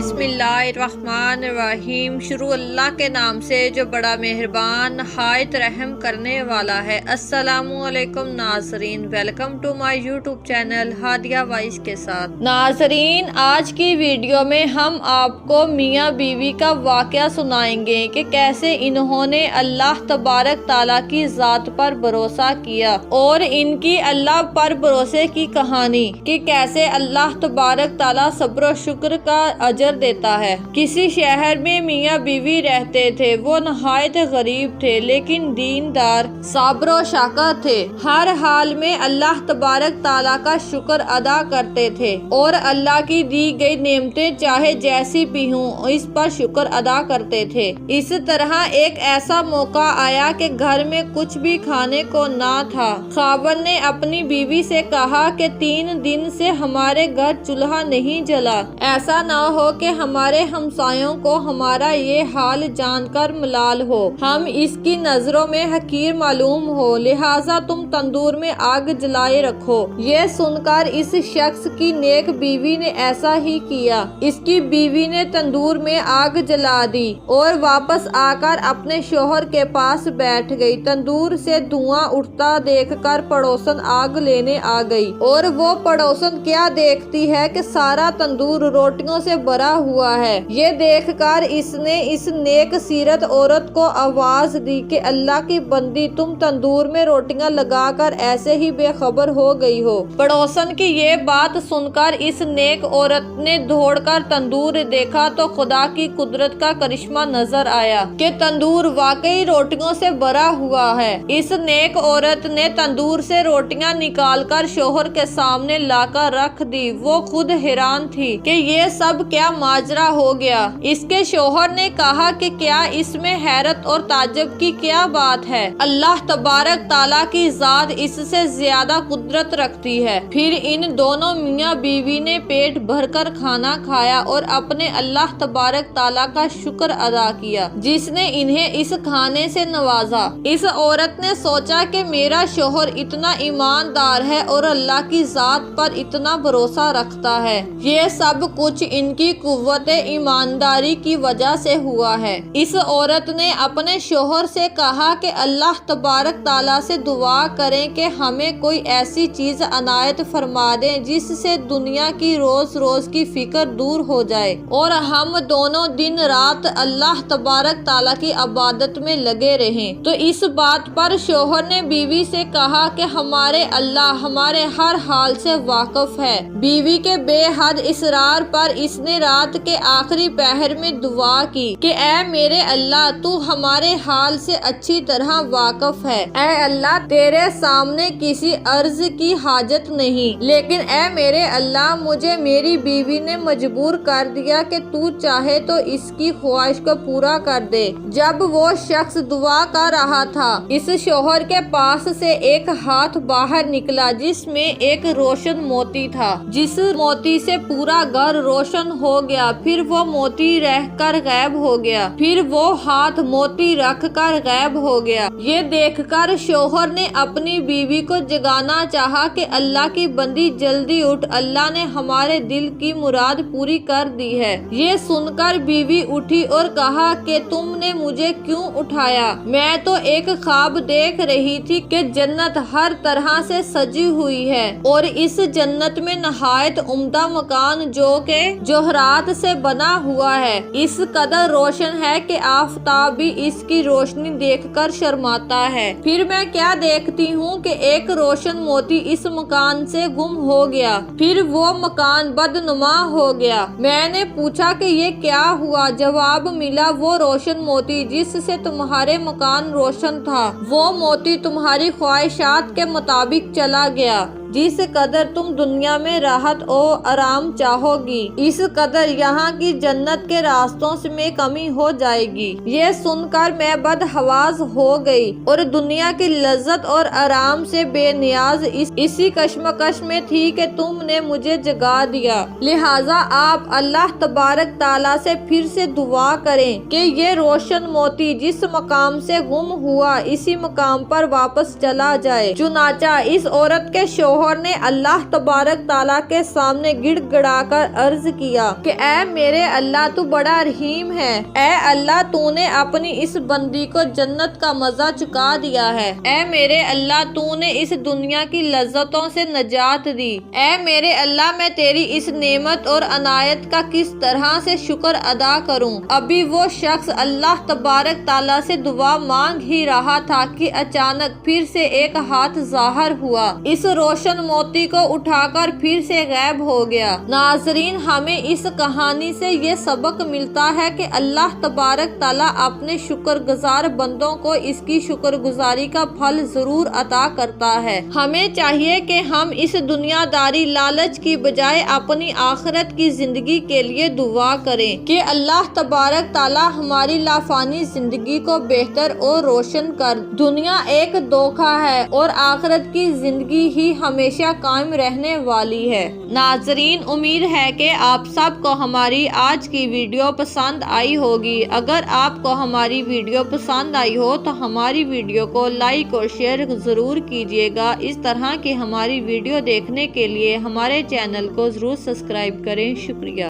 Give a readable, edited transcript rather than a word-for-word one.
बिस्मिल्लाहिर्रहमानिर्रहीम। शुरू अल्लाह के नाम से जो बड़ा मेहरबान नहायत रहम करने वाला है। अस्सलामु अलैकुम नाज़रीन, welcome to my YouTube channel Hadia voice के साथ। नाज़रीन, आज की वीडियो में हम आपको मियाँ बीवी का वाक़या सुनाएंगे कि कैसे इन्होंने अल्लाह तबारक ताला की ज़ात पर भरोसा किया और इनकी अल्लाह पर भरोसे की कहानी कि कैसे अल्लाह तबारक ताला सब्र और शुक्र का अजर देता है। किसी शहर में मियाँ बीवी रहते थे। वो नहायत गरीब थे लेकिन दीनदार, साब्र और शाकर थे। हर हाल में अल्लाह तबारक ताला का शुक्र अदा करते थे और अल्लाह की दी गई नेमतें चाहे जैसी भी हों इस पर शुक्र अदा करते थे। इस तरह एक ऐसा मौका आया कि घर में कुछ भी खाने को ना था। खावंद ने अपनी बीवी से कहा कि 3 दिन से हमारे घर चूल्हा नहीं जला। ऐसा ना हो कि हमारे हमसायों को हमारा ये हाल जानकर मलाल हो, हम इसकी नजरों में हकीर मालूम हो, लिहाजा तुम तंदूर में आग जलाए रखो। ये सुनकर इस शख्स की नेक बीवी ने ऐसा ही किया। इसकी बीवी ने तंदूर में आग जला दी और वापस आकर अपने शोहर के पास बैठ गई। तंदूर से धुआं उठता देखकर पड़ोसन आग लेने आ गई और वो पड़ोसन क्या देखती है कि सारा तंदूर रोटियों से भरा हुआ है। ये देखकर इसने इस नेक सीरत औरत को आवाज दी कि अल्लाह की बंदी, तुम तंदूर में रोटियां लगाकर ऐसे ही बेखबर हो गई हो। पड़ोसन की ये बात सुनकर इस नेक औरत ने दौड़कर तंदूर देखा तो खुदा की कुदरत का करिश्मा नजर आया कि तंदूर वाकई रोटियों से भरा हुआ है। इस नेक औरत ने तंदूर से रोटियां निकालकर शोहर के सामने लाकर रख दी। वो खुद हैरान थी कि ये सब क्या माजरा हो गया। इसके शोहर ने कहा कि क्या इसमें हैरत और ताज्जुब की क्या बात है, अल्लाह तबारक ताला की जात इससे ज्यादा कुदरत रखती है। फिर इन दोनों मियाँ बीवी ने पेट भरकर खाना खाया और अपने अल्लाह तबारक ताला का शुक्र अदा किया जिसने इन्हें इस खाने से नवाजा। इस औरत ने सोचा कि मेरा शोहर इतना ईमानदार है और अल्लाह की जात पर इतना भरोसा रखता है, ये सब कुछ इनकी कुव्वत ईमानदारी की वजह से हुआ है। इस औरत ने अपने शोहर से कहा कि अल्लाह तबारक ताला से दुआ करें कि हमें कोई ऐसी चीज अनायत फरमा दें जिससे दुनिया की रोज रोज की फिक्र दूर हो जाए और हम दोनों दिन रात अल्लाह तबारक ताला की इबादत में लगे रहें। तो इस बात पर शोहर ने बीवी से कहा कि हमारे अल्लाह हमारे हर हाल से वाकिफ है। बीवी के बेहद इसरार पर इसने रात के आखिरी पहर में दुआ की कि ऐ मेरे अल्लाह, तू हमारे हाल से अच्छी तरह वाकिफ है। ऐ अल्लाह, तेरे सामने किसी अर्ज की हाजत नहीं, लेकिन ऐ मेरे अल्लाह, मुझे मेरी बीवी ने मजबूर कर दिया कि तू चाहे तो इसकी ख्वाहिश को पूरा कर दे। जब वो शख्स दुआ कर रहा था, इस शोहर के पास से एक हाथ बाहर निकला जिसमें एक रोशन मोती था। जिस मोती से पूरा घर रोशन हो गया। फिर वो मोती रहकर गायब हो गया। फिर वो हाथ मोती रख कर गायब हो गया। ये देखकर शोहर ने अपनी बीवी को जगाना चाहा कि अल्लाह की बंदी जल्दी उठ, अल्लाह ने हमारे दिल की मुराद पूरी कर दी है। ये सुनकर बीवी उठी और कहा कि तुमने मुझे क्यों उठाया? मैं तो एक ख्वाब देख रही थी कि जन्नत हर तरह से सजी हुई है और इस जन्नत में नहायत उम्दा मकान जो के जोहरात से बना हुआ है, इस कदर रोशन है कि आफताब भी इसकी रोशनी देखकर शर्माता है। फिर मैं क्या देखती हूँ कि एक रोशन मोती इस मकान से गुम हो गया। फिर वो मकान बदनुमा हो गया। मैंने पूछा कि ये क्या हुआ? जवाब मिला, वो रोशन मोती जिससे तुम्हारे मकान रोशन था, वो मोती तुम्हारी ख्वाहिशात के मुताबिक चला गया। जिस कदर तुम दुनिया में राहत और आराम चाहोगी, इस कदर यहाँ की जन्नत के रास्तों में कमी हो जाएगी। ये सुनकर मैं बदहवास हो गई और दुनिया की लज्जत और आराम से बेनियाज इसी कश्मकश में थी कि तुमने मुझे जगा दिया। लिहाजा आप अल्लाह तबारक ताला से फिर से दुआ करें कि ये रोशन मोती जिस मकाम से गुम हुआ इसी मकाम पर वापस चला जाए। चुनाचा इस औरत के शोहर شوہر نے اللہ تبارک تعالیٰ کے سامنے گڑ گڑا کر عرض کیا کہ اے میرے اللہ تو بڑا رحیم ہے، اے اللہ تو نے اپنی اس بندی کو جنت کا مزہ چکا دیا ہے، اے میرے اللہ تو نے اس دنیا کی لذتوں سے نجات دی، اے میرے اللہ میں تیری اس نعمت اور عنایت کا کس طرح سے شکر ادا کروں۔ ابھی وہ شخص اللہ تبارک تعالیٰ سے دعا مانگ ہی رہا تھا کہ اچانک پھر سے ایک ہاتھ ظاہر ہوا، اس روشن موتی کو اٹھا کر پھر سے غائب ہو گیا۔ ناظرین، ہمیں اس کہانی سے یہ سبق ملتا ہے کہ اللہ تبارک تعالیٰ اپنے شکر گزار بندوں کو اس کی شکر گزاری کا پھل ضرور عطا کرتا ہے۔ ہمیں چاہیے کہ ہم اس دنیا داری لالچ کی بجائے اپنی آخرت کی زندگی کے لیے دعا کریں کہ اللہ تبارک تعالیٰ ہماری لافانی زندگی کو بہتر اور روشن کر۔ دنیا ایک دھوکہ ہے اور آخرت کی زندگی ہی ہمیشہ قائم رہنے والی ہے۔ ناظرین، امید ہے کہ آپ سب کو ہماری آج کی ویڈیو پسند آئی ہوگی۔ اگر آپ کو ہماری ویڈیو پسند آئی ہو تو ہماری ویڈیو کو لائک اور شیئر ضرور کیجیے گا۔ اس طرح کی ہماری ویڈیو دیکھنے کے لیے ہمارے چینل کو ضرور سبسکرائب کریں۔ شکریہ۔